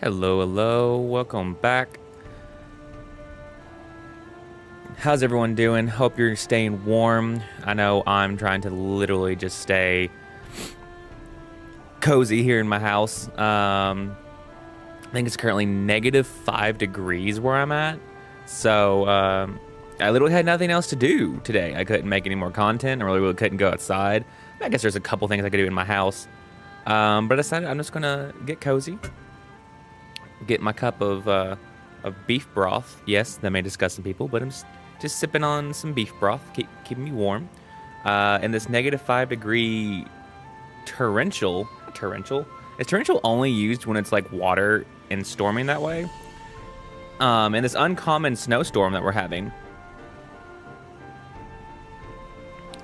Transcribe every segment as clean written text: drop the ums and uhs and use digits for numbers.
Hello, hello, welcome back. How's everyone doing? Hope you're staying warm. I know I'm trying to literally just stay cozy here in my house. I think it's currently -5 degrees where I'm at. So, I literally had nothing else to do today. I couldn't make any more content. I really couldn't go outside. I guess there's a couple things I could do in my house. But I decided I'm just gonna get cozy. Get my cup of beef broth. Yes, that may disgust some people, but I'm just sipping on some beef broth, keeping me warm. In this -5 degree torrential. Is torrential only used when it's like water and storming that way? In this uncommon snowstorm that we're having.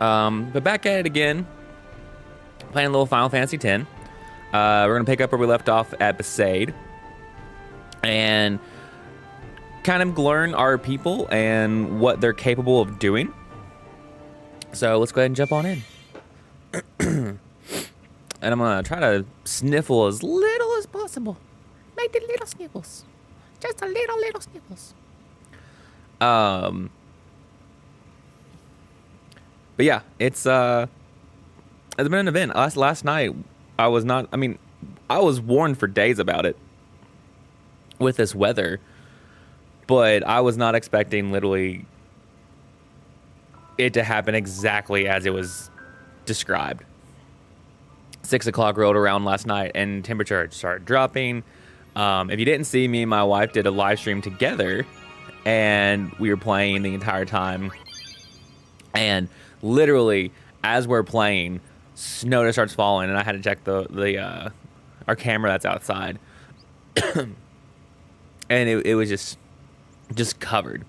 But back at it again, playing a little Final Fantasy X. We're gonna pick up where we left off at Besaid. And kind of learn our people and what they're capable of doing. So let's go ahead and jump on in. And I'm gonna try to sniffle as little as possible. Make the little sniffles. Just a little sniffles. But yeah, it's been an event. Last night I was warned for days about it with this weather, but I was not expecting literally it to happen exactly as it was described. 6 o'clock rolled around last night and temperature started dropping. If you didn't see, me and my wife did a live stream together and we were playing the entire time, and literally as we're playing, snow just starts falling and I had to check our camera that's outside. And it was just covered.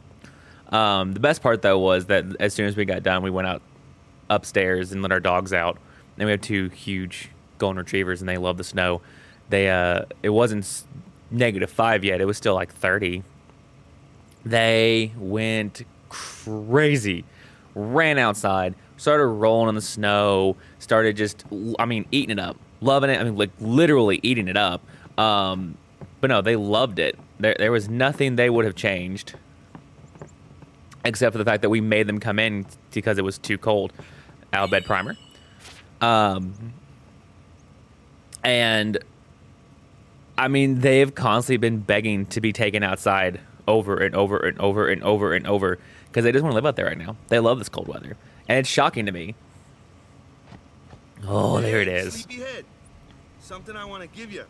The best part though was that as soon as we got done, we went out upstairs and let our dogs out. And we have 2 huge golden retrievers, and they love the snow. It wasn't -5 yet; it was still like 30. They went crazy, ran outside, started rolling in the snow, started eating it up, loving it. Like literally eating it up. But no, they loved it. There was nothing they would have changed, except for the fact that we made them come in because it was too cold. Our bed primer. And I mean, they've constantly been begging to be taken outside over and over and over and over and over because they just want to live out there right now. They love this cold weather, and it's shocking to me. Oh, there it is. Sleepyhead. Something I want to give you.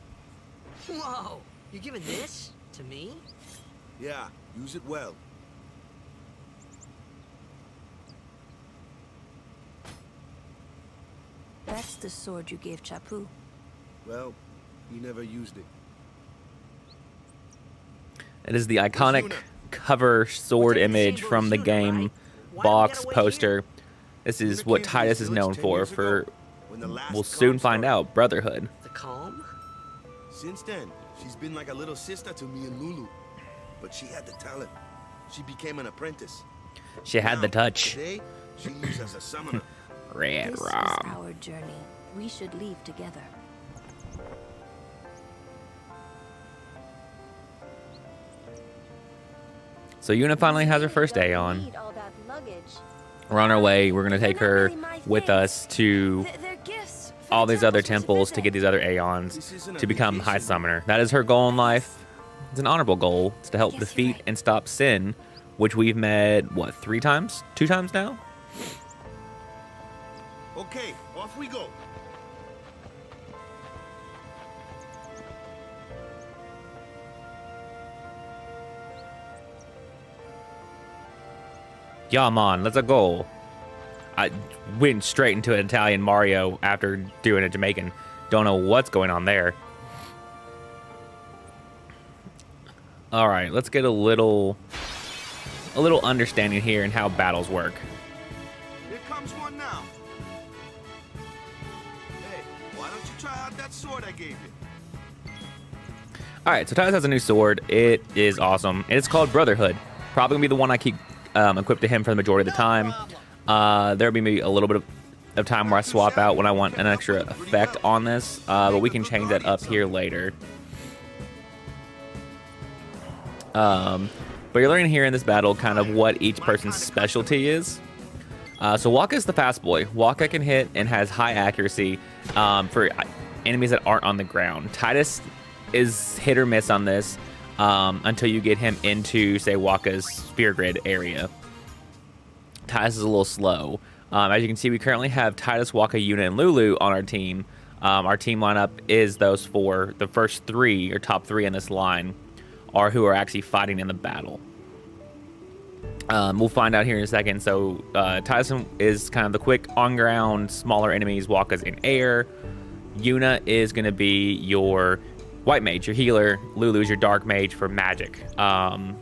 Whoa, you're giving this to me? Yeah, use it well. That's the sword you gave Chapu. Well, he never used it. It is the iconic cover sword image from the game box poster. This is what Titus is known for we'll soon find out, brotherhood. The calm? Since then, she's been like a little sister to me and Lulu. But she had the talent. She became an apprentice. She had the touch. Today, she lives as a summoner. Red This is Rom. our journey. We should leave together. So Yuna finally has her first day on. We're on our way. We're going to take her with us to all these other temples to get these other Aeons to become High Summoner. That is her goal in life. It's an honorable goal. It's to help defeat and stop Sin, which we've met, what, 3 times? 2 times now? Okay, off we go. Yeah, man, let's go. I went straight into an Italian Mario after doing a Jamaican. Don't know what's going on there. All right, let's get a little understanding here in how battles work. Here comes one now. Hey, why don't you try out that sword I gave you? All right, so Titus has a new sword. It is awesome. It's called Brotherhood. Probably gonna be the one I keep equipped to him for the majority of the time. There'll be maybe a little bit of time where I swap out when I want an extra effect on this, but we can change that up here later. But you're learning here in this battle kind of what each person's specialty is. So Waka's the fast boy. Waka can hit and has high accuracy for enemies that aren't on the ground. Titus is hit or miss on this until you get him into, say, Waka's spear grid area. Titus is a little slow. As you can see, we currently have Titus, Waka, Yuna, and Lulu on our team. Our team lineup is those four. The first three, or top three in this line, are who are actually fighting in the battle. We'll find out here in a second. So Titus is kind of the quick on-ground, smaller enemies. Waka's in air. Yuna is going to be your white mage, your healer. Lulu's your dark mage for magic. Let me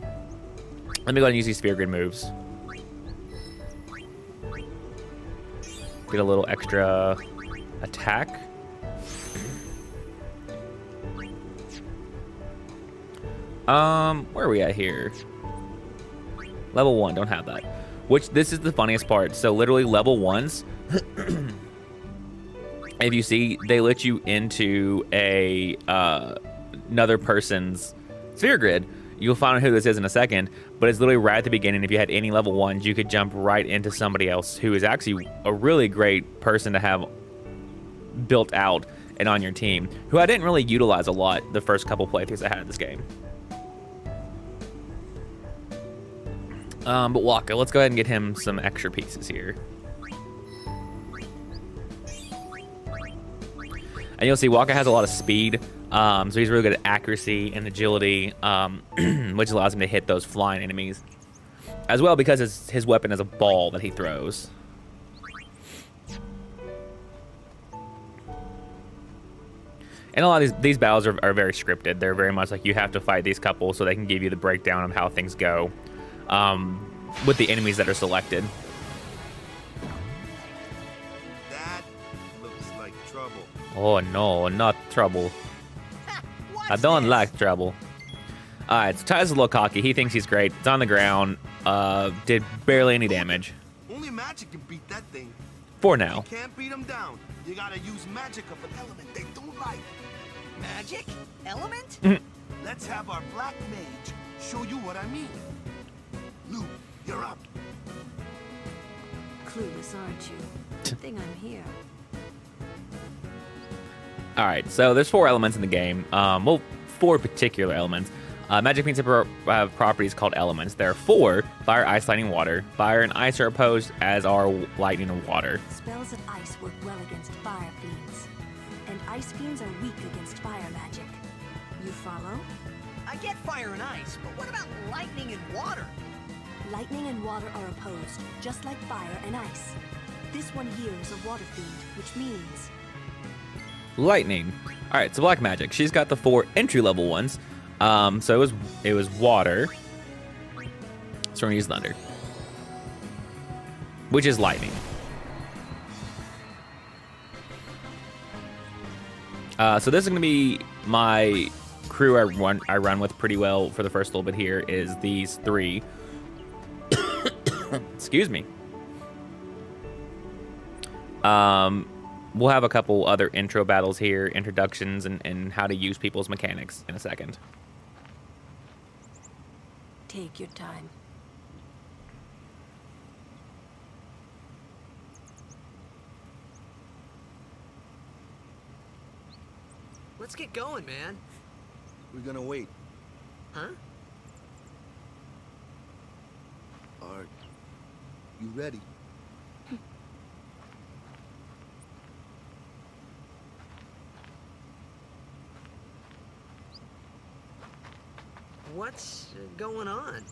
go ahead and use these spear grid moves. Get a little extra attack. Where are we at here? Level 1, don't have that. Which, this is the funniest part. So literally level 1s, if you see, they let you into a another person's sphere grid. You'll find out who this is in a second, but it's literally right at the beginning. If you had any level 1s, you could jump right into somebody else who is actually a really great person to have built out and on your team, who I didn't really utilize a lot the first couple playthroughs I had of this game. But Waka, let's go ahead and get him some extra pieces here. And you'll see Waka has a lot of speed, so he's really good at accuracy and agility, which allows him to hit those flying enemies. As well, because his weapon is a ball that he throws. And a lot of these battles are very scripted. They're very much like you have to fight these couple so they can give you the breakdown of how things go. With the enemies that are selected. That looks like trouble. Oh no, not trouble. I don't like trouble. Alright, so Titus is a little cocky. He thinks he's great. It's on the ground. Did barely any damage. Only magic can beat that thing. For now. You can't beat them down. You gotta use magic of an element they don't like. Magic? Element? Let's have our black mage show you what I mean. Lou, you're up. Clueless, aren't you? Good thing I'm here. Alright, so there's 4 elements in the game. Well, 4 particular elements. Magic means have properties called elements. There are 4: fire, ice, lightning, water. Fire and ice are opposed, as are lightning and water. Spells of ice work well against fire fiends, and ice fiends are weak against fire magic. You follow? I get fire and ice, but what about lightning and water? Lightning and water are opposed, just like fire and ice. This one here is a water fiend, which means... Lightning. Alright, so black magic. She's got the 4 entry-level ones. So it was water. So we're gonna use thunder. Which is lightning. So this is gonna be my crew I run with pretty well for the first little bit here, is these 3. Excuse me. We'll have a couple other intro battles here, introductions, and how to use people's mechanics in a second. Take your time. Let's get going, man. We're gonna wait. Huh? Are you ready? What's going on?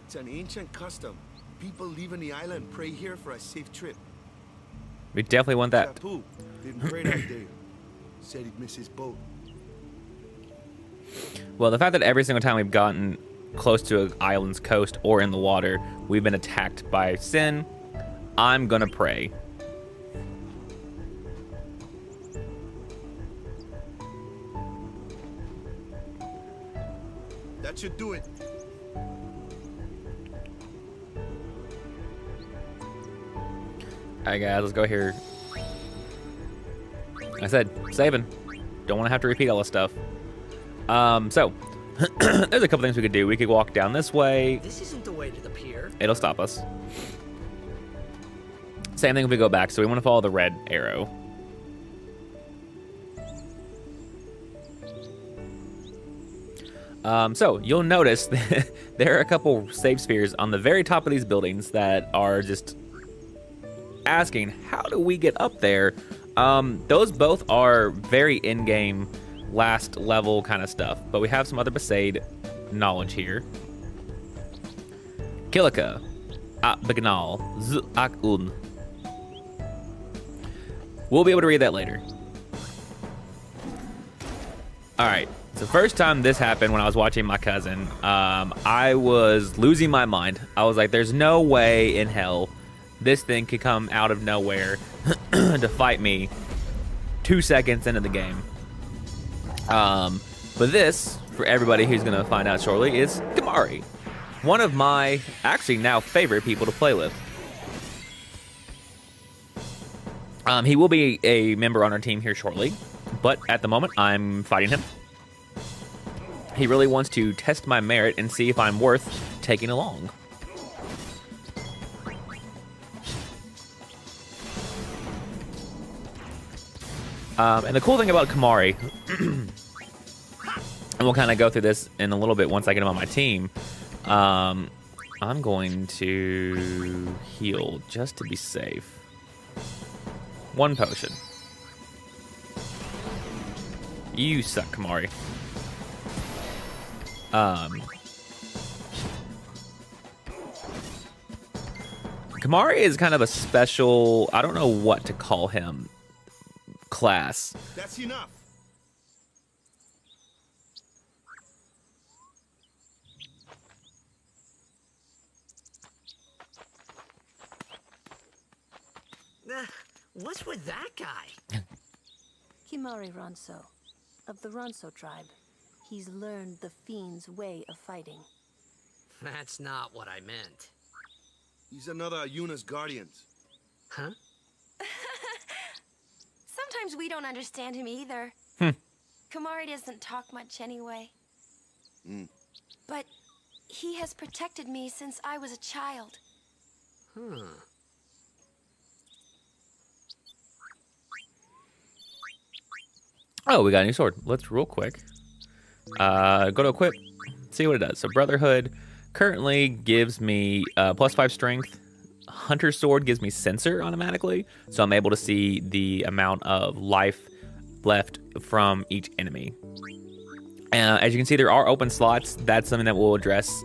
It's an ancient custom. People leaving the island pray here for a safe trip. We definitely want that. Chapu didn't pray that day. Said he'd miss his boat. Well, the fact that every single time we've gotten close to an island's coast or in the water, we've been attacked by sin, I'm gonna pray. That should do it. Alright guys, let's go here. I said, saving. Don't want to have to repeat all this stuff. So, there's a couple things we could do. We could walk down this way. This isn't the way to the pier. It'll stop us. Same thing if we go back. So we want to follow the red arrow. So you'll notice that there are a couple save spheres on the very top of these buildings that are just asking, how do we get up there? Those both are very in-game, last level kind of stuff, but we have some other Besaid knowledge here. Kilika, Begnal, Zakun. We'll be able to read that later. All right. So first time this happened when I was watching my cousin, I was losing my mind. I was like, there's no way in hell this thing could come out of nowhere to fight me 2 seconds into the game. But this, for everybody who's going to find out shortly, is Kamari. One of my, actually now favorite people to play with. He will be a member on our team here shortly, but at the moment I'm fighting him. He really wants to test my merit and see if I'm worth taking along. And the cool thing about Kamari, and we'll kind of go through this in a little bit once I get him on my team, I'm going to heal just to be safe. 1 potion. You suck, Kamari. Kamari is kind of a special, I don't know what to call him, class. That's enough. What's with that guy? Kimari Ronso, of the Ronso tribe. He's learned the Fiend's way of fighting. That's not what I meant. He's another Yuna's guardians. Huh? Sometimes we don't understand him either. Kamari doesn't talk much anyway. But he has protected me since I was a child. Oh, we got a new sword. Let's real quick. Go to equip, see what it does. So Brotherhood currently gives me +5 strength. Hunter Sword gives me sensor automatically, so I'm able to see the amount of life left from each enemy. As you can see, there are open slots. That's something that we'll address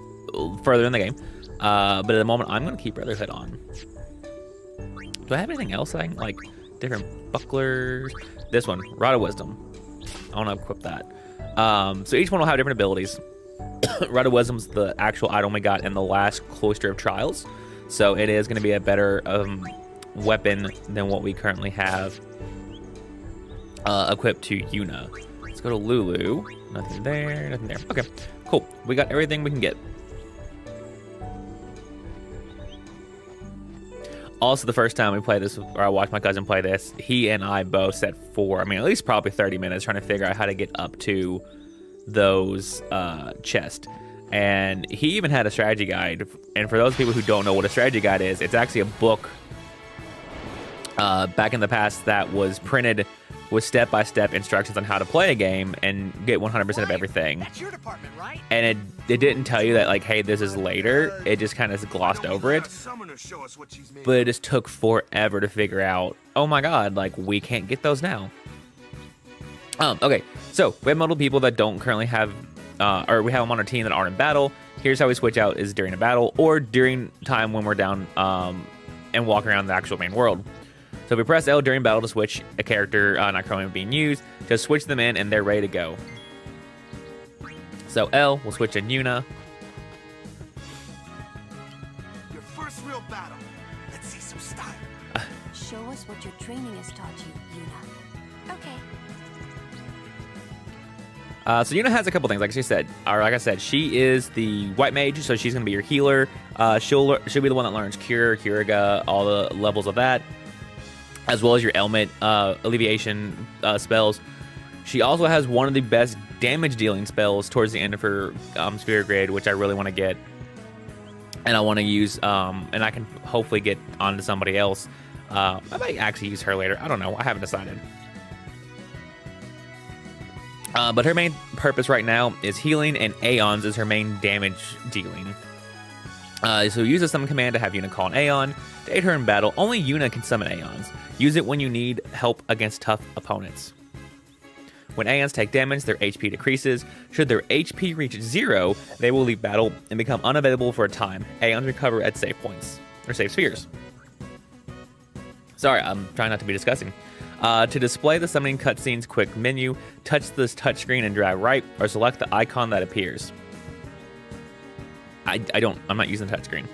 further in the game. But at the moment, I'm going to keep Brotherhood on. Do I have anything else? I think, like different bucklers. This one, Rod of Wisdom. I want to equip that. So each one will have different abilities. Rod of Wisdom's the actual item we got in the last Cloister of Trials. So it is going to be a better weapon than what we currently have equipped to Yuna. Let's go to Lulu. Nothing there, nothing there. Okay, cool. We got everything we can get. Also, the first time we played this, or I watched my cousin play this, he and I both set at least probably 30 minutes trying to figure out how to get up to those chests. And he even had a strategy guide. And for those people who don't know what a strategy guide is, it's actually a book back in the past that was printed with step-by-step instructions on how to play a game and get 100% of everything. That's your department, right? And it didn't tell you that, like, hey, this is later. It just kind of glossed over it. But it just took forever to figure out, oh my god, like, we can't get those now. Okay, so we have multiple people that don't currently have, or we have them on our team that aren't in battle. Here's how we switch out is during a battle or during time when we're down and walk around the actual main world. So if we press L during battle to switch a character not currently being used, just switch them in and they're ready to go. So L will switch in Yuna. Your first real battle. Let's see some style. Show us what your training has taught you, Yuna. Okay. So Yuna has a couple things, like I said, she is the white mage, so she's gonna be your healer. She'll be the one that learns Cure, Curiga, all the levels of that. as well as your element alleviation spells. She also has one of the best damage dealing spells towards the end of her spirit grade, which I really want to get. And I want to use, and I can hopefully get onto somebody else. I might actually use her later. I don't know. I haven't decided. But her main purpose right now is healing, and Aeons is her main damage dealing. So use a summon command to have Yuna call an Aeon. To aid her in battle, only Yuna can summon Aeons. Use it when you need help against tough opponents. When Aeons take damage, their HP decreases. Should their HP reach 0, they will leave battle and become unavailable for a time. Aeons recover at save points, or save spheres. Sorry, I'm trying not to be discussing. To display the summoning cutscenes quick menu, touch this touchscreen and drag right, or select the icon that appears. I'm not using the touchscreen.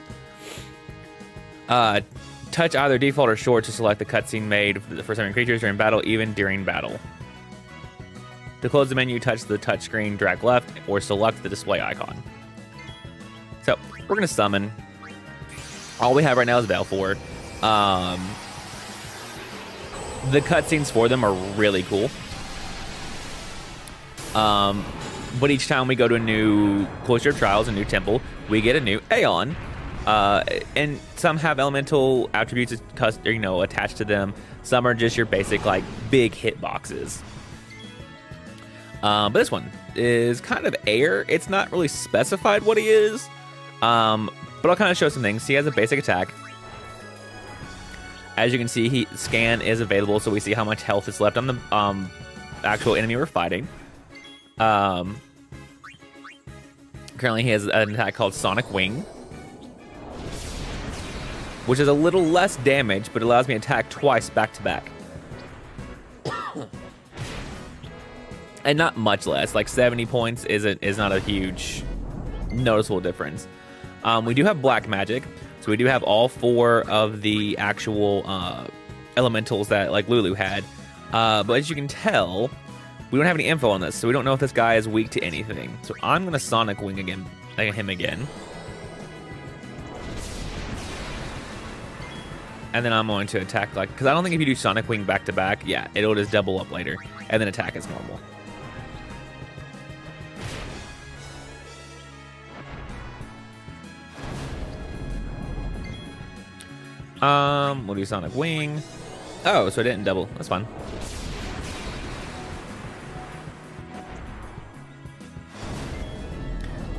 Touch either default or short to select the cutscene made for summoning creatures during battle, even during battle. To close the menu, touch the touchscreen, drag left, or select the display icon. So, we're going to summon. All we have right now is Balfour. The cutscenes for them are really cool. But each time we go to a new Cloister of Trials, a new temple, we get a new Aeon. And some have elemental attributes attached to them. Some are just your basic, like, big hit boxes. But this one is kind of air. It's not really specified what he is. But I'll kind of show some things. He has a basic attack. As you can see, scan is available, so we see how much health is left on the actual enemy we're fighting. Currently, he has an attack called Sonic Wing, which is a little less damage, but allows me to attack twice back to back. And not much less. Like 70 points is not a huge noticeable difference. We do have black magic, so we do have all 4 of the actual elementals that like Lulu had. But as you can tell, we don't have any info on this, so we don't know if this guy is weak to anything. So I'm gonna Sonic Wing him again. And then I'm going to attack, because I don't think if you do Sonic Wing back to back, yeah, it'll just double up later, and then attack as normal. We'll do Sonic Wing. Oh, so it didn't double. That's fine.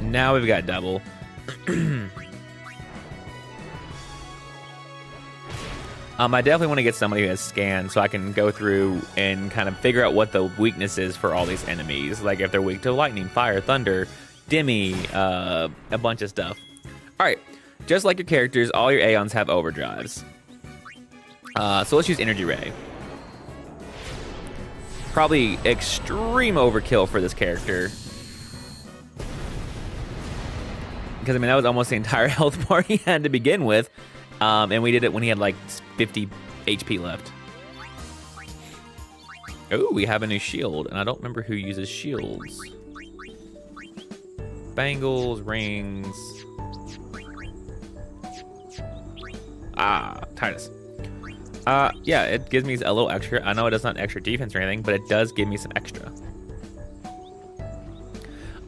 Now we've got double. I definitely want to get somebody who has scan so I can go through and kind of figure out what the weakness is for all these enemies. Like if they're weak to lightning, fire, thunder, Demi, a bunch of stuff. All right. Just like your characters, all your Aeons have overdrives. So let's use Energy Ray. Probably extreme overkill for this character. Because, I mean, that was almost the entire health bar he had to begin with. And we did it when he had, like, 50 HP left. Oh, we have a new shield. And I don't remember who uses shields. Bangles, rings... Titus. Yeah, it gives me a little extra. I know it does not extra defense or anything, but it does give me some extra.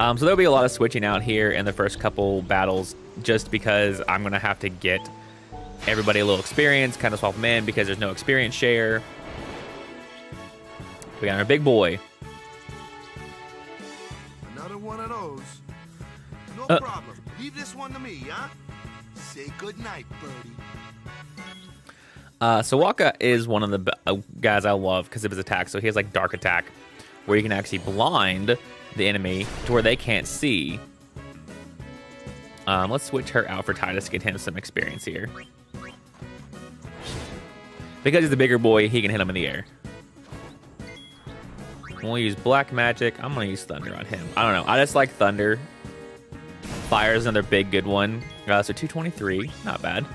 So there'll be a lot of switching out here in the first couple battles, just because I'm gonna have to get everybody a little experience, kind of swap them in because there's no experience share. We got our big boy. Another one of those. No problem. Leave this one to me, huh? Say goodnight, birdie. Sawaka is one of the guys I love because of his attack. So he has like dark attack, where you can actually blind the enemy to where they can't see. Let's switch her out for Titus to get him some experience here. Because he's the bigger boy, he can hit him in the air. We'll use black magic. I'm gonna use thunder on him. I don't know. I just like thunder. Fire is another big good one. So 223, not bad.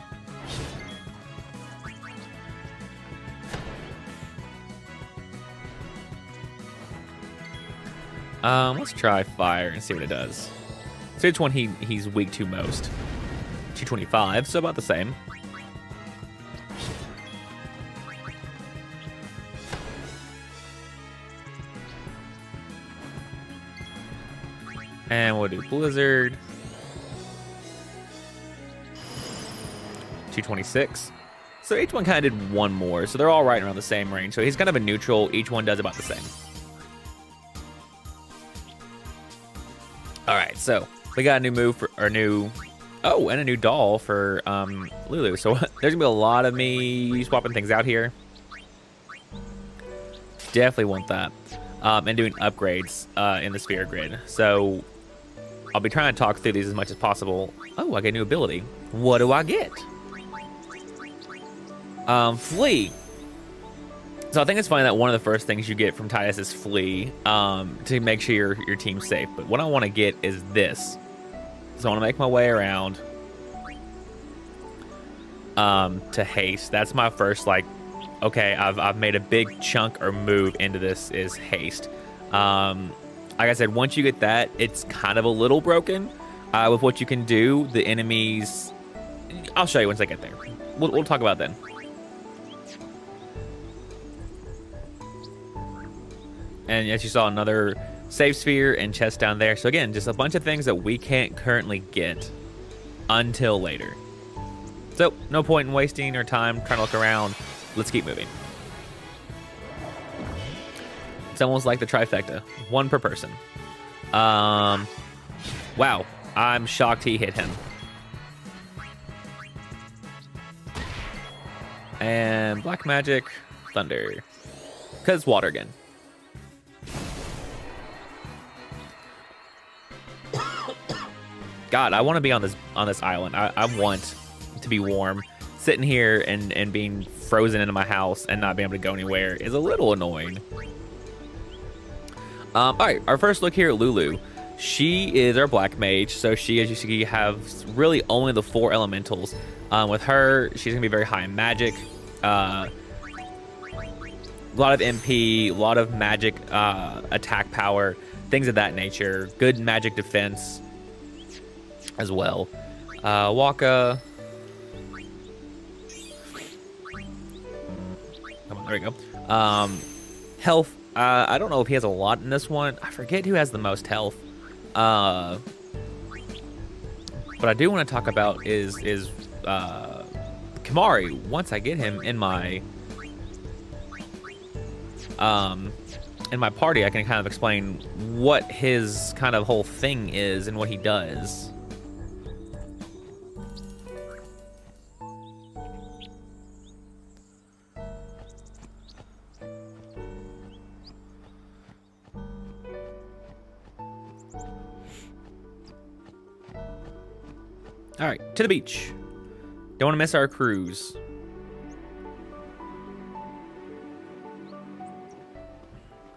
Let's try fire and see what it does. So which one he's weak to most. 225, so about the same. And we'll do Blizzard. 226. So each one kind of did one more. So they're all right around the same range. So he's kind of a neutral. Each one does about the same. All right, so we got a new move for our new... Oh, and a new doll for Lulu. So there's going to be a lot of me swapping things out here. Definitely want that. And doing upgrades in the sphere grid. So I'll be trying to talk through these as much as possible. Oh, I get a new ability. What do I get? Flee. So I think it's funny that one of the first things you get from Titus is Flee to make sure your team's safe. But what I want to get is this. So I want to make my way around to haste. That's my first, like, okay, I've made a big chunk or move into this is haste. Like I said, once you get that, it's kind of a little broken with what you can do. The enemies, I'll show you once I get there. We'll talk about then. And as you saw, another save sphere and chest down there. So again, just a bunch of things that we can't currently get until later. So no point in wasting our time trying to look around. Let's keep moving. It's almost like the trifecta. One per person. Wow. I'm shocked he hit him. And black magic, thunder. Because water again. God, I want to be on this island. I want to be warm. Sitting here and being frozen into my house and not being able to go anywhere is a little annoying. All right, our first look here at Lulu. She is our black mage, so she, as you see, has really only the 4 elementals. With her, she's gonna be very high in magic. A lot of MP, a lot of magic attack power, things of that nature. Good magic defense as well. Waka. Come on, there we go. Health. I don't know if he has a lot in this one. I forget who has the most health. What I do want to talk about is Kimari. Once I get him in my party, I can kind of explain what his kind of whole thing is and what he does. All right, to the beach. Don't want to miss our cruise.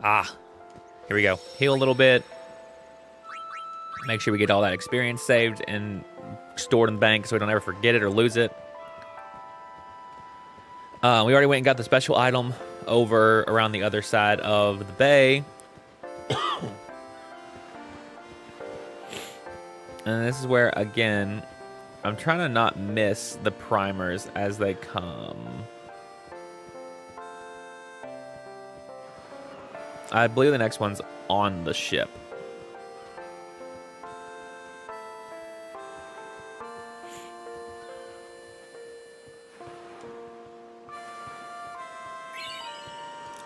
Here we go. Heal a little bit. Make sure we get all that experience saved and stored in the bank so we don't ever forget it or lose it. We already went and got the special item over around the other side of the bay. And this is where, again, I'm trying to not miss the primers as they come. I believe the next one's on the ship.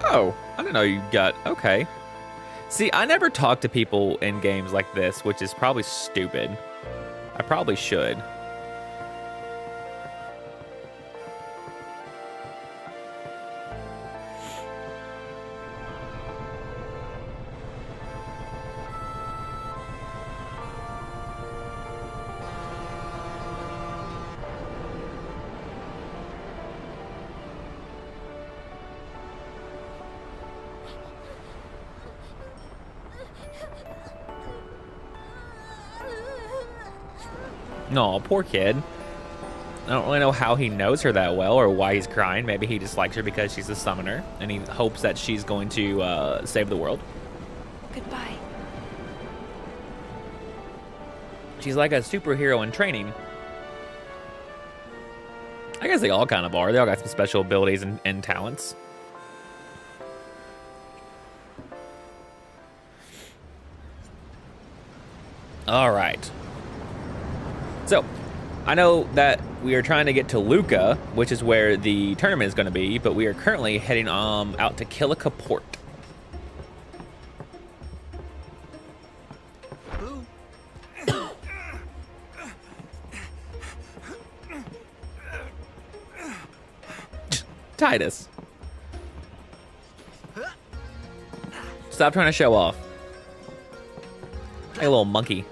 Oh, I didn't know you got... Okay. See, I never talk to people in games like this, which is probably stupid. I probably should. No, poor kid. I don't really know how he knows her that well or why he's crying. Maybe he just likes her because she's a summoner and he hopes that she's going to save the world. Goodbye. She's like a superhero in training. I guess they all kind of are. They all got some special abilities and talents. All right. So, I know that we are trying to get to Luca, which is where the tournament is going to be, but we are currently heading out to Kilika Port. Titus. Stop trying to show off. Hey, little monkey.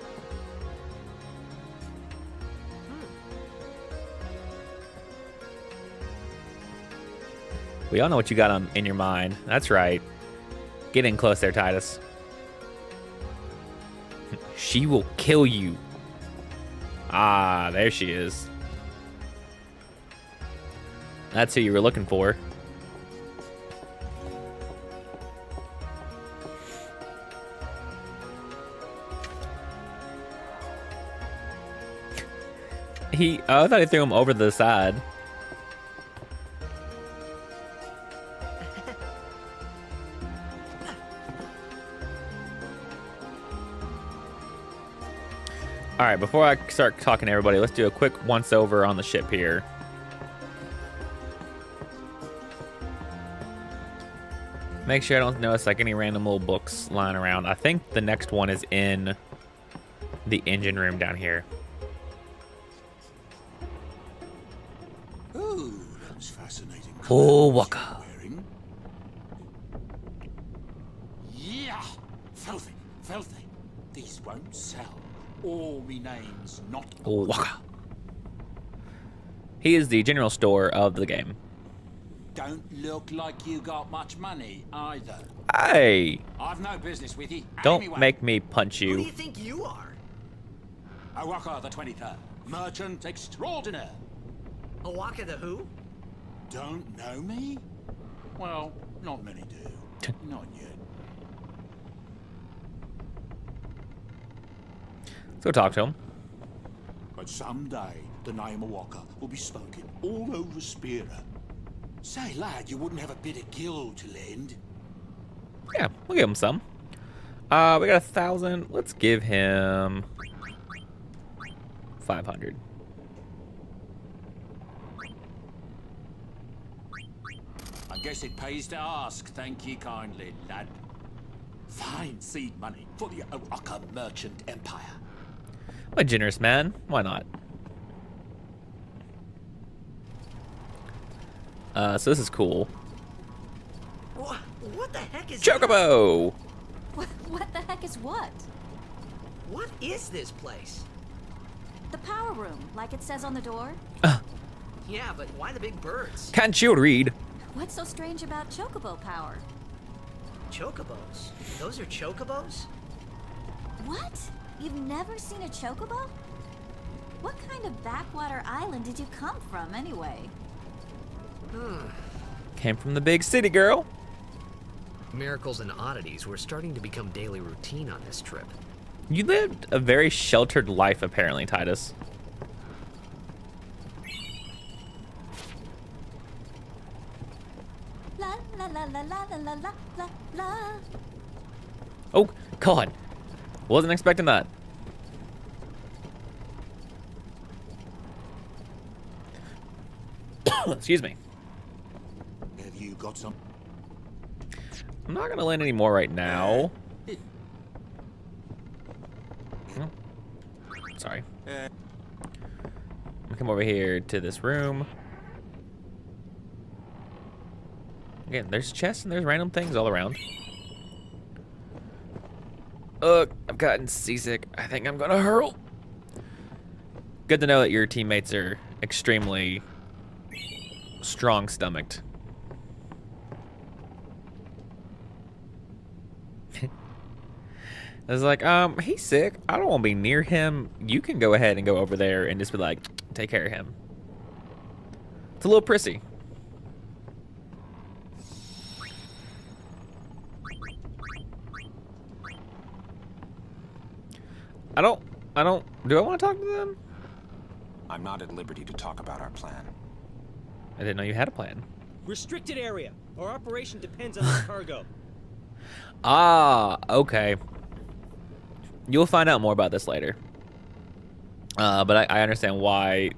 We all know what you got in your mind. That's right. Get in close there, Titus. She will kill you. Ah, there she is. That's who you were looking for. I thought he threw him over the side. All right, before I start talking to everybody, let's do a quick once over on the ship here. Make sure I don't notice like any random little books lying around. I think the next one is in the engine room down here. Oh, that's fascinating. Oh, Waka. Yeah, filthy, filthy. These won't sell. All me name's not. Oh, Waka. He is the general store of the game. Don't look like you got much money either. Hey, I've no business with you. don't Anyway, make me punch Who do you. you think you are? Awaka the 23rd, merchant extraordinaire. Awaka the who? Don't know me? Well, not many do. Not yet. Let's go talk to him. But someday the name Awaka will be spoken all over Spira. Say, lad, you wouldn't have a bit of gill to lend? Yeah, we'll give him some. We got 1,000. Let's give him 500. I guess it pays to ask, thank ye kindly, lad. Fine seed money for the Awaka merchant empire. I'm a generous man. Why not? So this is cool. What the heck is Chocobo! What the heck is what? What is this place? The power room, like it says on the door? Yeah, but why the big birds? Can't you read? What's so strange about chocobo power? Chocobos? Those are chocobos? What? You've never seen a chocobo? What kind of backwater island did you come from, anyway? Came from the big city, girl. Miracles and oddities were starting to become daily routine on this trip. You lived a very sheltered life, apparently, Titus. La la la la la la la la la la. Oh, God. Wasn't expecting that. Excuse me. Have you got some? I'm not going to land any more right now. Oh, sorry. I'm gonna come over here to this room. Again, there's chests and there's random things all around. Ugh, I've gotten seasick. I think I'm gonna hurl. Good to know that your teammates are extremely strong-stomached. I was like, he's sick. I don't want to be near him. You can go ahead and go over there and just be like, take care of him. It's a little prissy. Do I want to talk to them? I'm not at liberty to talk about our plan. I didn't know you had a plan. Restricted area. Our operation depends on this cargo. Ah, okay. You'll find out more about this later. But I understand why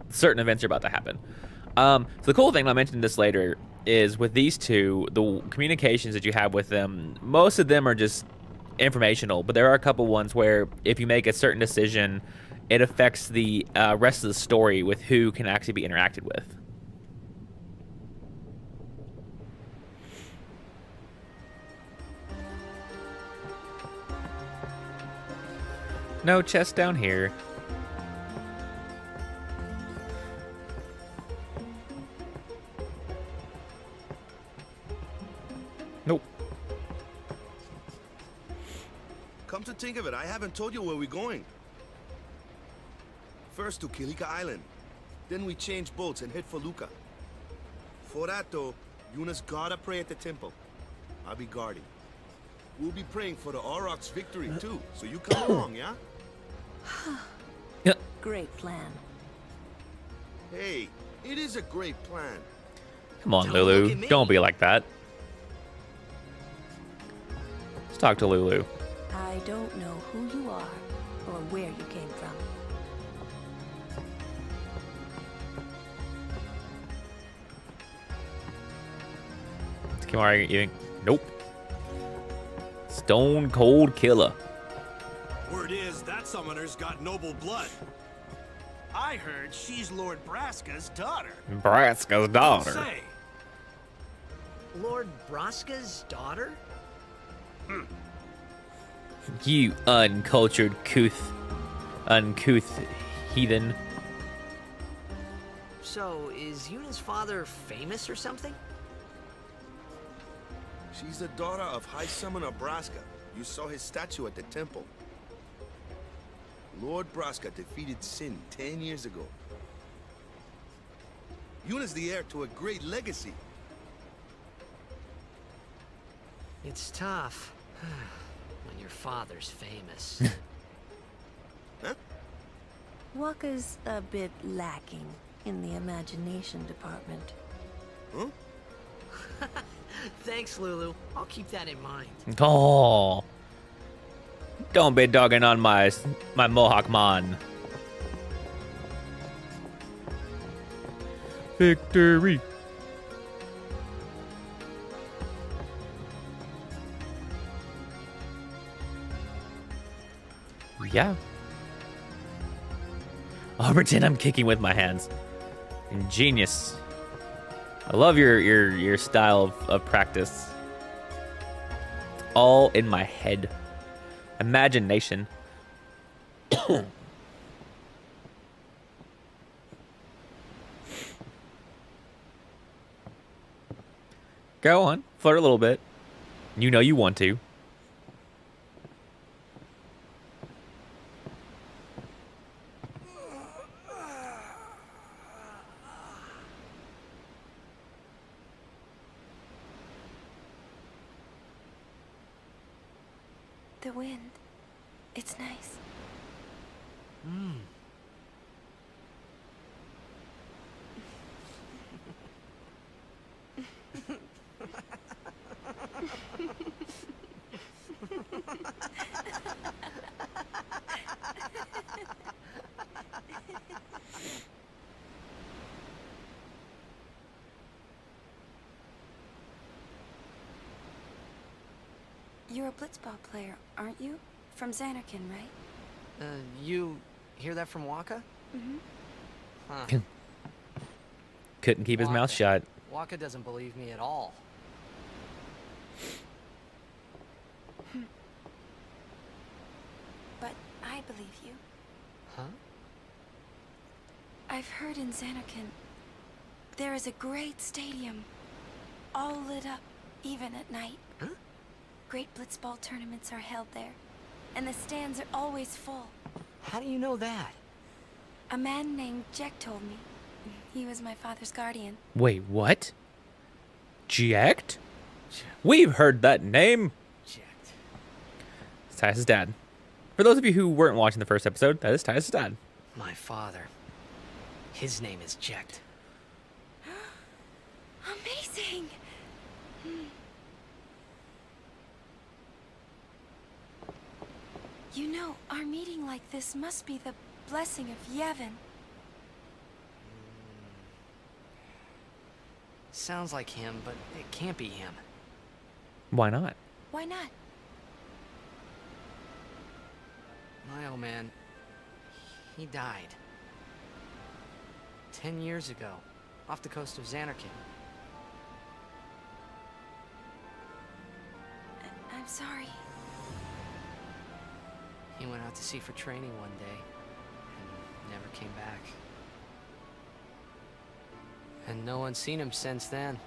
certain events are about to happen. So the cool thing, I mentioned this later, is with these two, the communications that you have with them, most of them are just informational, but there are a couple ones where if you make a certain decision, it affects the rest of the story with who can actually be interacted with. No chest down here. Nope. Come to think of it, I haven't told you where we're going. First to Kilika Island. Then we change boats and head for Luca. For that though, Yuna's gotta pray at the temple. I'll be guarding. We'll be praying for the Aurochs' victory too, so you come along, yeah? Yep. Great plan. Hey, it is a great plan. Come on, Don't look Lulu. at me. Don't be like that. Let's talk to Lulu. I don't know who you are or where you came from. Kimari, you think? Nope. Stone cold killer. Word is that summoner's got noble blood. I heard she's Lord Braska's daughter. Braska's daughter. Say, Lord Braska's daughter? You uncultured uncouth heathen. So, is Yuna's father famous or something? She's the daughter of High Summoner Braska. You saw his statue at the temple. Lord Braska defeated Sin 10 years ago. Yuna's the heir to a great legacy. It's tough when your father's famous. Huh? Waka's a bit lacking in the imagination department. Huh? Thanks, Lulu. I'll keep that in mind. Oh. Don't be dogging on my Mohawk man. Victory. Yeah. I'll pretend I'm kicking with my hands. Ingenious. I love your style of practice. All in my head. Imagination. Go on, flirt a little bit. You know you want to. The wind. It's nice. You're a blitzball player, aren't you? From Xanarkin, right? You hear that from Waka? Mm-hmm. Huh. Couldn't keep his mouth shut. Waka doesn't believe me at all. But I believe you. Huh? I've heard in Xanarkin, there is a great stadium, all lit up, even at night. Huh? Great blitzball tournaments are held there, and the stands are always full. How do you know that? A man named Jack told me. He was my father's guardian. Wait, what? Jacked? We've heard that name. Jacked. It's Tyus' dad. For those of you who weren't watching the first episode, that is Tyus' dad. My father. His name is Jacked. Amazing! You know, our meeting like this must be the blessing of Yevon. Sounds like him, but it can't be him. Why not? Why not? My old man, he died. 10 years ago, off the coast of Xanarkand. I'm sorry. He went out to sea for training one day, and never came back. And no one's seen him since then.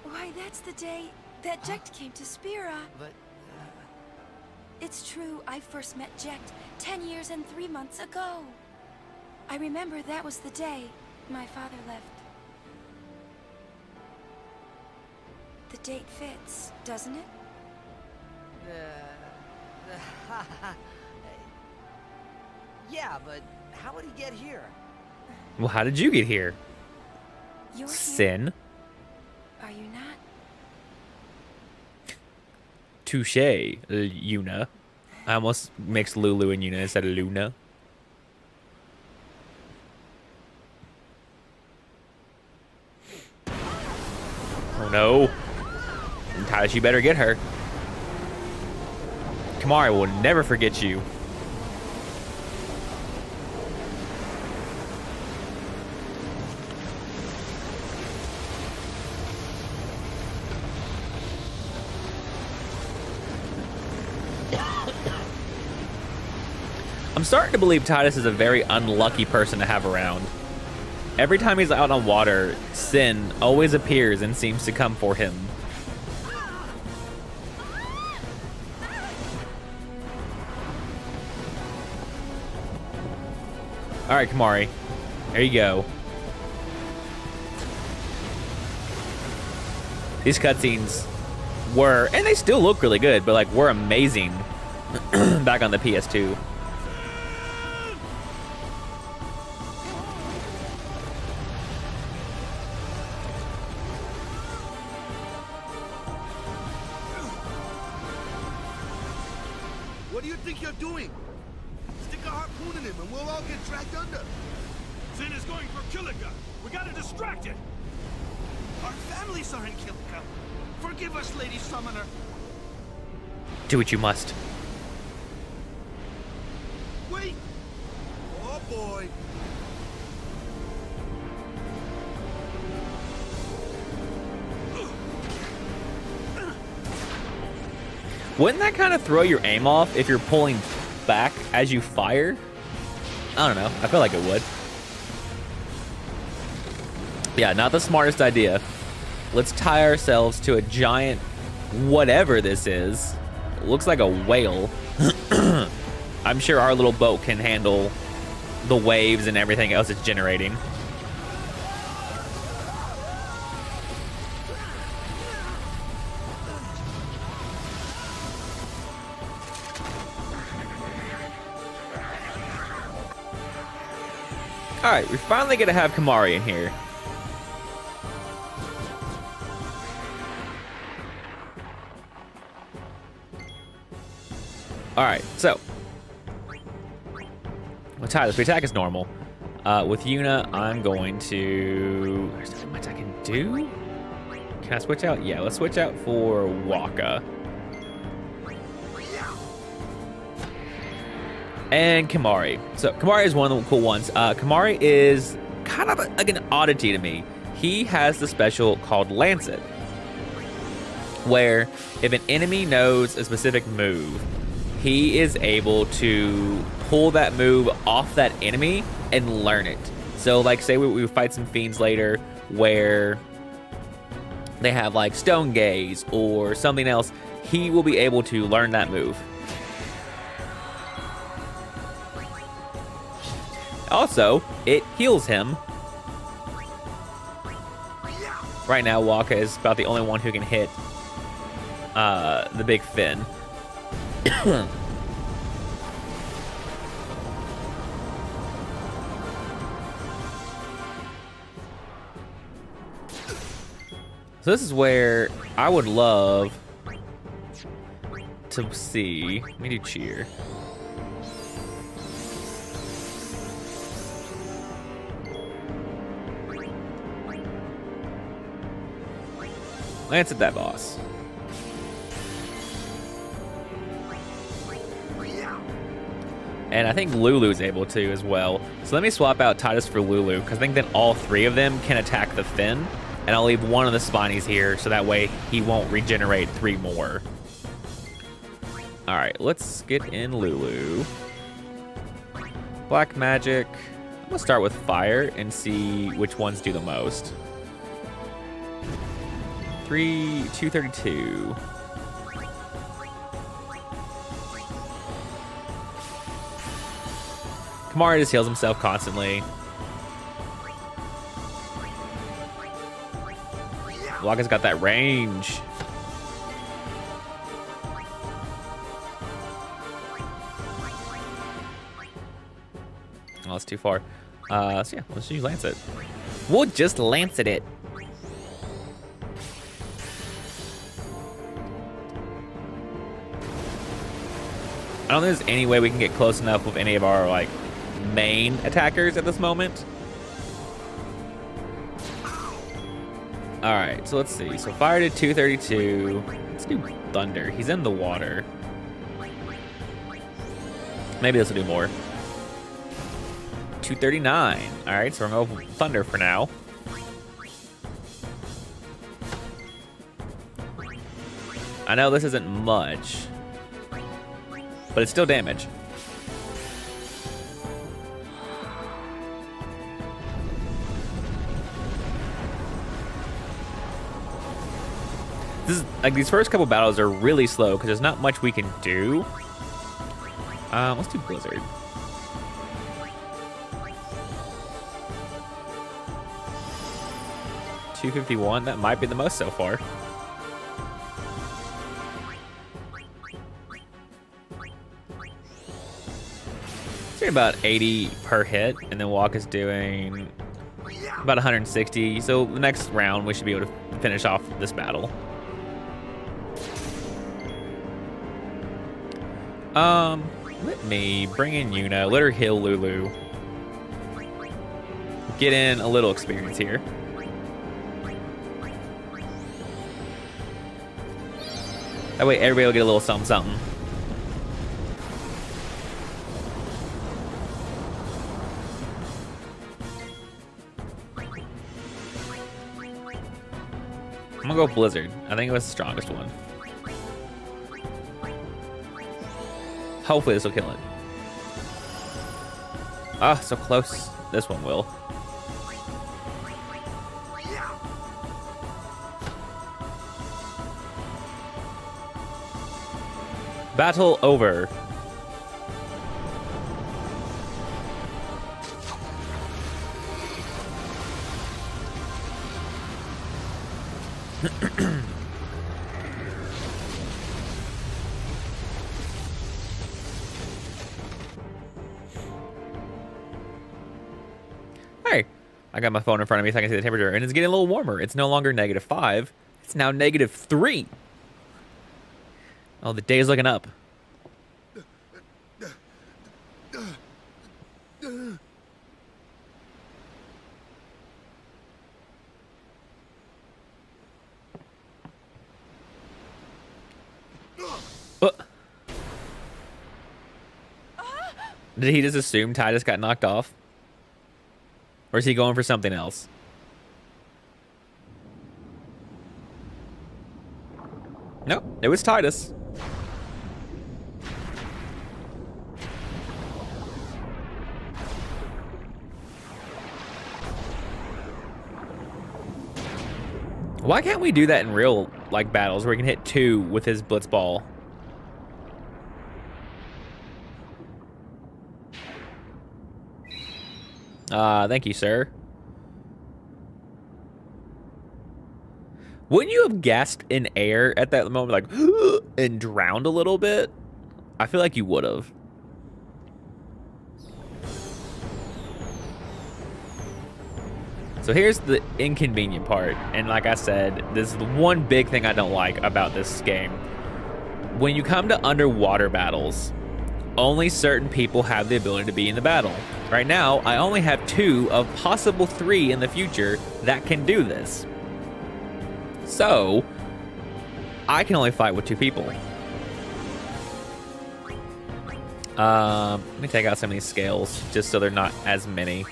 Why, that's the day that Jekt came to Spira. But, It's true, I first met Jekt 10 years and 3 months ago. I remember that was the day my father left. The date fits, doesn't it? yeah, but how would he get here? Well, how did you get here? You're here? Sin. Are you not? Touche, Yuna. I almost mixed Lulu and Yuna instead of Luna. Oh no. Titus, you better get her. Kamari will never forget you. I'm starting to believe Titus is a very unlucky person to have around. Every time he's out on water, Sin always appears and seems to come for him. Alright, Kamari. There you go. These cutscenes were, and they still look really good, but like were amazing back on the PS2. What do you think you're doing? Stick a harpoon in him and we'll all get dragged under. Sin is going for Kilika. We gotta distract it. Our families are in Kilika. Forgive us, Lady Summoner. Do what you must. Wait! Oh boy! Wouldn't that kind of throw your aim off if you're pulling back as you fire? I don't know. I feel like it would. Yeah, not the smartest idea. Let's tie ourselves to a giant whatever this is. It looks like a whale. I'm sure our little boat can handle the waves and everything else it's generating. Alright, we're finally gonna have Kamari in here. Alright, so. With Titus, we attack as normal. With Yuna, I'm going to... There's not much I can do? Can I switch out? Yeah, let's switch out for Waka. And Kamari. So Kamari is one of the cool ones. Kamari is kind of like an oddity to me. He has the special called Lancet, where if an enemy knows a specific move, he is able to pull that move off that enemy and learn it. So like say we fight some fiends later where they have like Stone Gaze or something else, he will be able to learn that move. Also, it heals him. Right now, Waka is about the only one who can hit the big fin. So this is where I would love to see. Let me do cheer. Lance at that boss. And I think Lulu's able to as well. So let me swap out Titus for Lulu, because I think then all three of them can attack the fin. And I'll leave one of the Spinies here, so that way he won't regenerate 3 more. All right, let's get in Lulu. Black magic. I'm gonna start with fire and see which ones do the most. 232. Kamari just heals himself constantly. Waka's got that range. Oh, that's too far. So yeah, let's just lance it. We'll just lance it. I don't think there's any way we can get close enough with any of our like main attackers at this moment. All right, so let's see. So fire did 232. Let's do thunder. He's in the water. Maybe this will do more. 239. All right, so we're going to go thunder for now. I know this isn't much, but it's still damage. This is, like, these first couple battles are really slow because there's not much we can do. Let's do Blizzard. $251, that might be the most so far. It's about 80 per hit, and then Walk is doing about 160. So the next round, we should be able to finish off this battle. Let me bring in Yuna. Let her heal Lulu. Get in a little experience here. That way everybody will get a little something something. I'm gonna go Blizzard. I think it was the strongest one. Hopefully this will kill it. Ah, so close. This one will. Battle over. Hey, I got my phone in front of me so I can see the temperature, and it's getting a little warmer. It's no longer -5. It's now -3. Oh, the day's looking up. Did he just assume Titus got knocked off? Or is he going for something else? Nope, it was Titus. Why can't we do that in real like battles where we can hit 2 with his blitz ball? Thank you, sir. Wouldn't you have gasped in air at that moment, like, and drowned a little bit? I feel like you would have. So here's the inconvenient part, and like I said, this is the one big thing I don't like about this game. when you come to underwater battles, only certain people have the ability to be in the battle. Right now, I only have 2 of possible 3 in the future that can do this. So, I can only fight with 2 people. Let me take out some of these scales, just so they're not as many.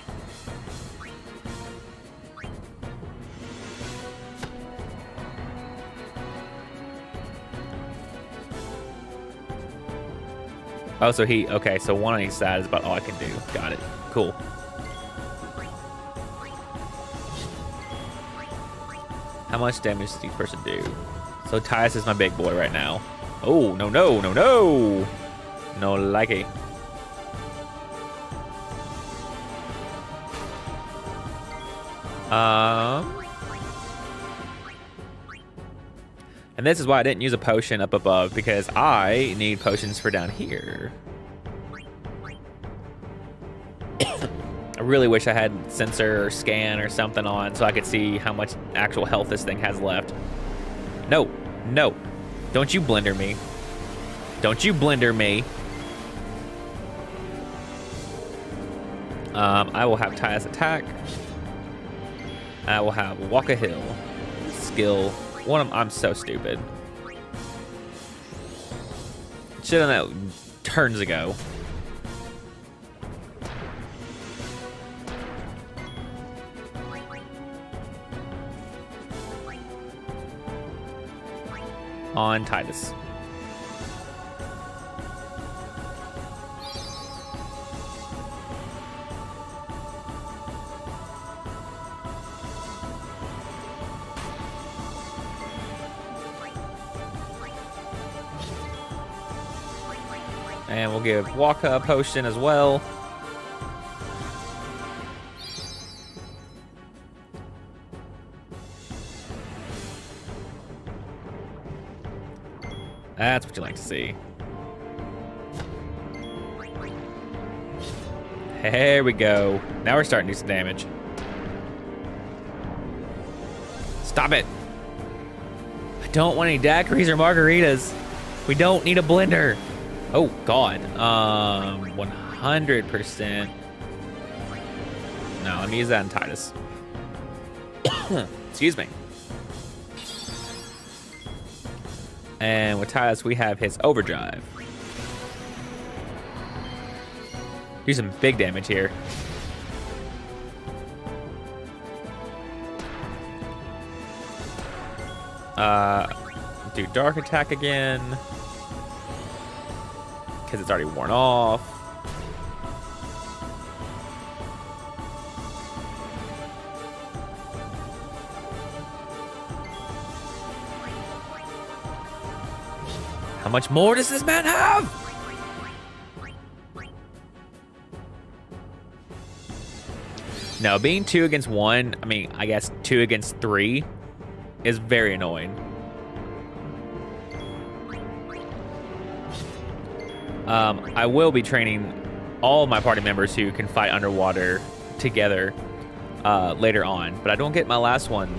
Oh, so okay, so 1 on each side is about all I can do. Got it. Cool. How much damage does each person do? So Tyus is my big boy right now. Oh, no, no, no, no! No likey. And this is why I didn't use a potion up above, because I need potions for down here. I really wish I had sensor or scan or something on so I could see how much actual health this thing has left. No, no. Don't you blender me. Don't you blender me. I will have Tyus attack. I will have Walk a Hill. Skill. I'm so stupid. Should have done that turns ago. On Titus. And we'll give Waka a potion as well. That's what you like to see. There we go. Now we're starting to do some damage. Stop it. I don't want any daiquiris or margaritas. We don't need a blender. Oh, God. 100%. No, let me use that in Titus. Excuse me. And with Titus, we have his overdrive. Do some big damage here. Do dark attack again. Because it's already worn off. How much more does this man have? No, being 2 against 1, I mean, I guess 2 against 3 is very annoying. I will be training all of my party members who can fight underwater together later on, but I don't get my last one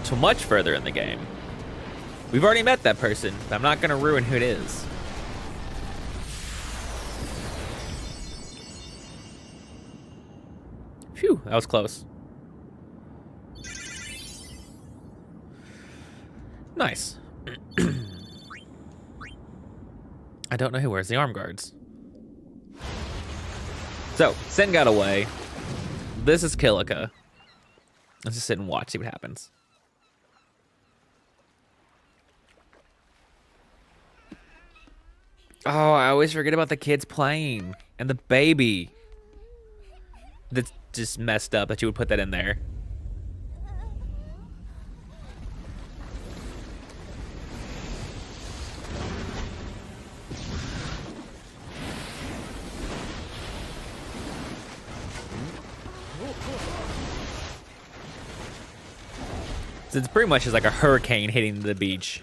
too much further in the game. We've already met that person, but I'm not going to ruin who it is. Phew, that was close. Nice. I don't know who wears the arm guards. So, Sin got away. This is Kilika. Let's just sit and watch, see what happens. Oh, I always forget about the kids playing. And the baby. That's just messed up that you would put that in there. So it's pretty much just like a hurricane hitting the beach.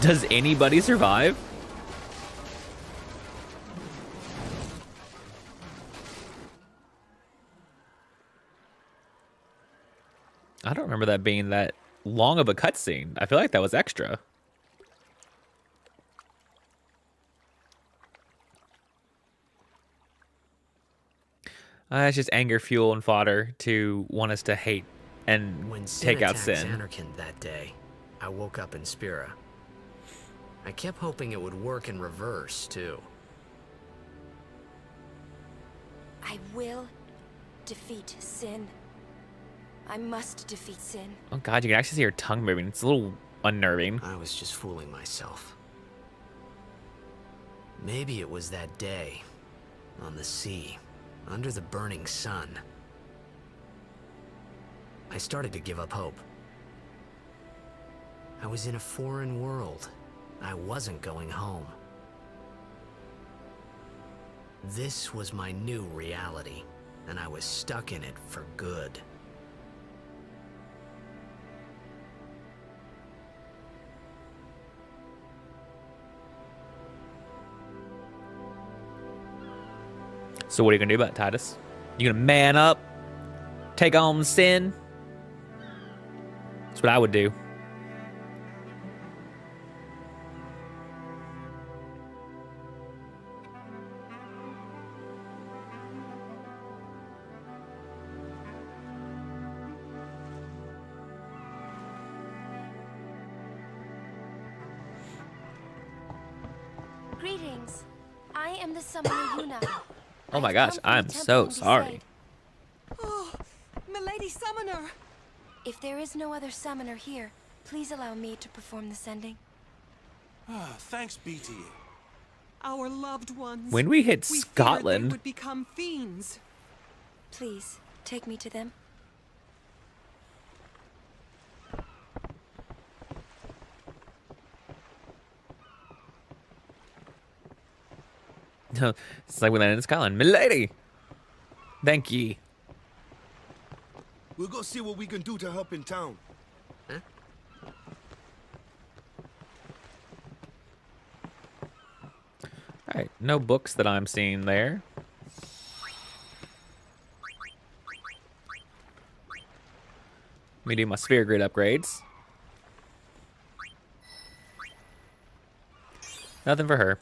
Does anybody survive? I don't remember that being that long of a cutscene. I feel like that was extra. It's just anger, fuel, and fodder to want us to hate and When Sin take out attacked Sin. Zanarkand that day, I woke up in Spira. I kept hoping it would work in reverse, too. I will defeat Sin. I must defeat Sin. Oh god, you can actually see her tongue moving. It's a little unnerving. I was just fooling myself. Maybe it was that day, on the sea, under the burning sun. I started to give up hope. I was in a foreign world. I wasn't going home. This was my new reality, and I was stuck in it for good. So what are you gonna do about it, Titus? You gonna man up? Take on Sin? That's what I would do. Greetings. I am the summoner Yuna. Oh my I've gosh, come from I'm the so temple in sorry. Besaid. Oh, Milady Summoner! If there is no other summoner here, please allow me to perform the sending. Thanks, BT. Our loved ones. When we hit We feared Scotland, they would become fiends. Please, take me to them. it's like we landed in Scotland. Milady! Thank ye. We'll go see what we can do to help in town. Alright, no books that I'm seeing there. Let me do my sphere grid upgrades. Nothing for her.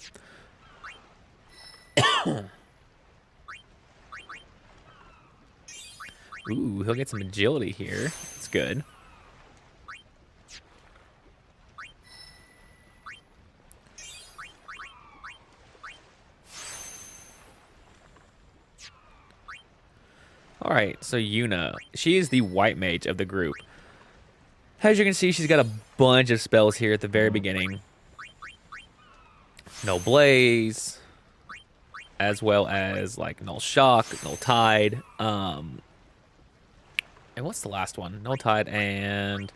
Ooh, he'll get some agility here. That's good. Alright, so Yuna. She is the white mage of the group. As you can see, she's got a bunch of spells here at the very beginning. No Blaze, as well as like Null Shock, Null Tide, and what's the last one? Null Tide and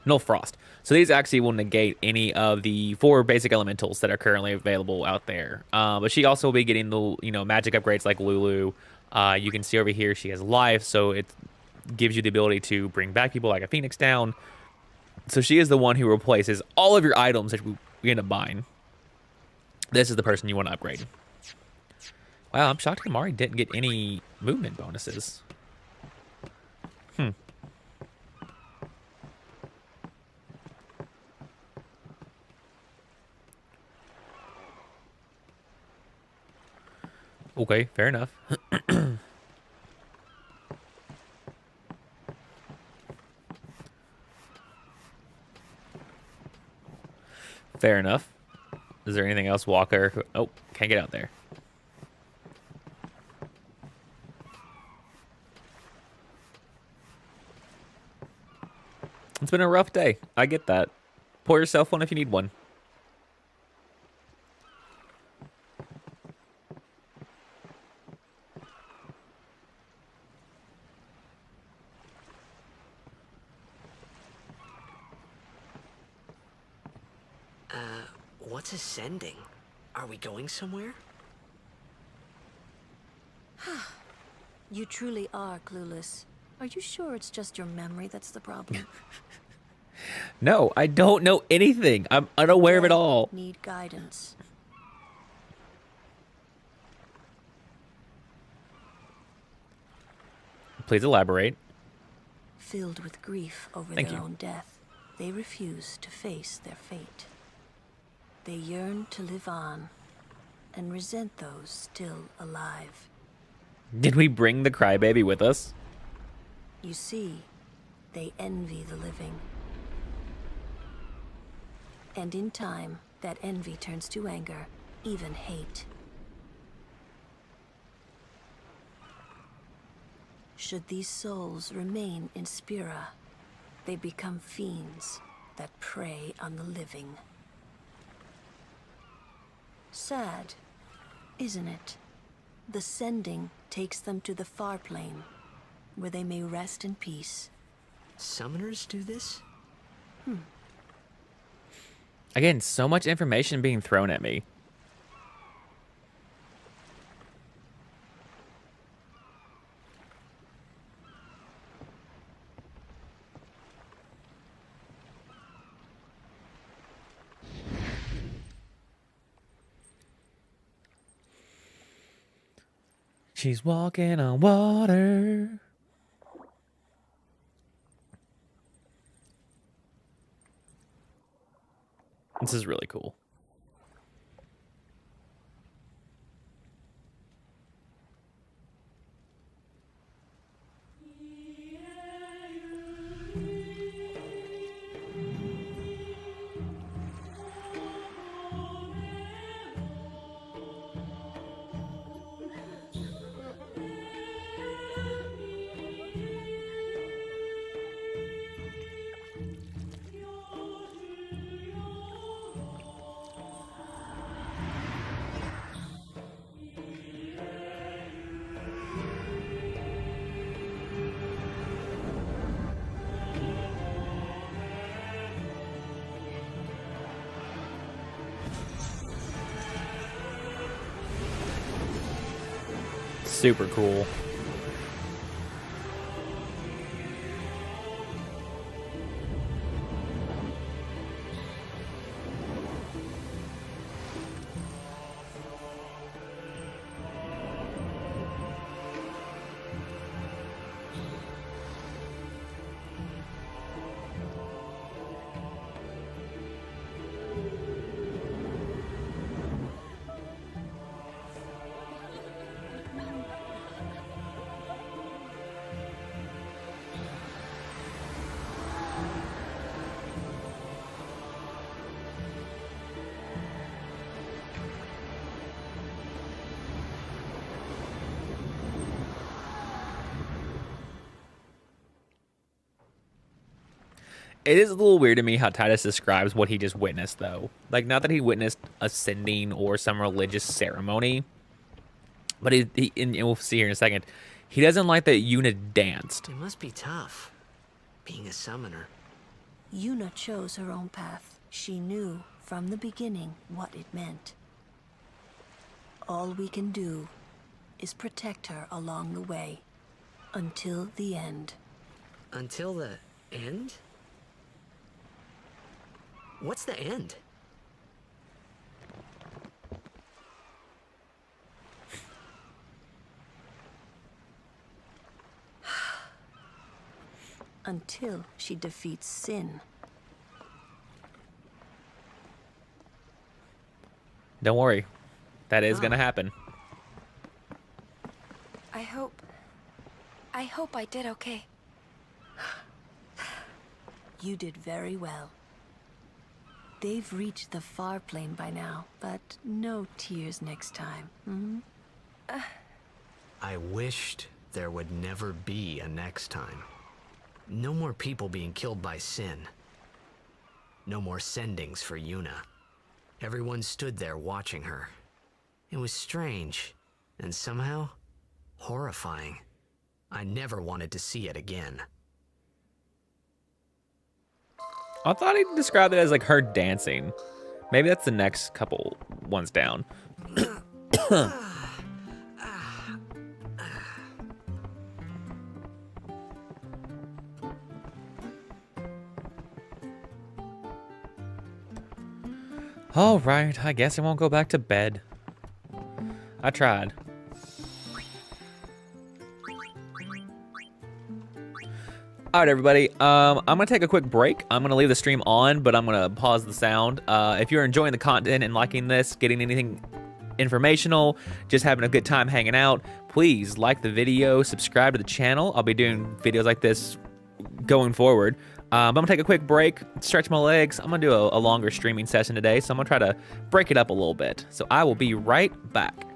Null Frost. So these actually will negate any of the 4 basic elementals that are currently available out there. But she also will be getting the magic upgrades like Lulu. You can see over here she has life, so it gives you the ability to bring back people like a Phoenix down. So she is the one who replaces all of your items that we end up buying. This is the person you want to upgrade. Wow, I'm shocked Kamari didn't get any movement bonuses. Okay, fair enough. Fair enough. Is there anything else, Walker? Oh, can't get out there. It's been a rough day. I get that. Pour yourself one if you need one. What's ascending? Are we going somewhere? You truly are clueless. Are you sure it's just your memory that's the problem? No, I don't know anything. I'm unaware of it They all. Need guidance. Please elaborate. Filled with grief over Thank their you. own death, they refuse to face their fate. They yearn to live on and resent those still alive. Did we bring the crybaby with us? You see, they envy the living. And in time, that envy turns to anger, even hate. Should these souls remain in Spira, they become fiends that prey on the living. Sad, isn't it? The sending takes them to the far plane, where they may rest in peace. Summoners do this? Again, so much information being thrown at me. She's walking on water. This is really cool. Super cool. It is a little weird to me how Titus describes what he just witnessed, though. Like, not that he witnessed ascending or some religious ceremony, but and we'll see here in a second, he doesn't like that Yuna danced. It must be tough, being a summoner. Yuna chose her own path. She knew from the beginning what it meant. All we can do is protect her along the way, until the end. Until the end? What's the end? Until she defeats sin. Don't worry. That is going to happen. I hope I did okay. You did very well. They've reached the far plane by now, but no tears next time. I wished there would never be a next time. No more people being killed by sin. No more sendings for Yuna. Everyone stood there watching her. It was strange, and somehow horrifying. I never wanted to see it again. I thought he described it as like her dancing. Maybe that's the next couple ones down. All right, I guess I won't go back to bed. I tried. All right, everybody. I'm gonna take a quick break. I'm gonna leave the stream on, but I'm gonna pause the sound. If you're enjoying the content and liking this, getting anything informational, just having a good time hanging out, please like the video, subscribe to the channel. I'll be doing videos like this going forward. I'm gonna take a quick break, stretch my legs. I'm gonna do a longer streaming session today, so I'm gonna try to break it up a little bit. So I will be right back.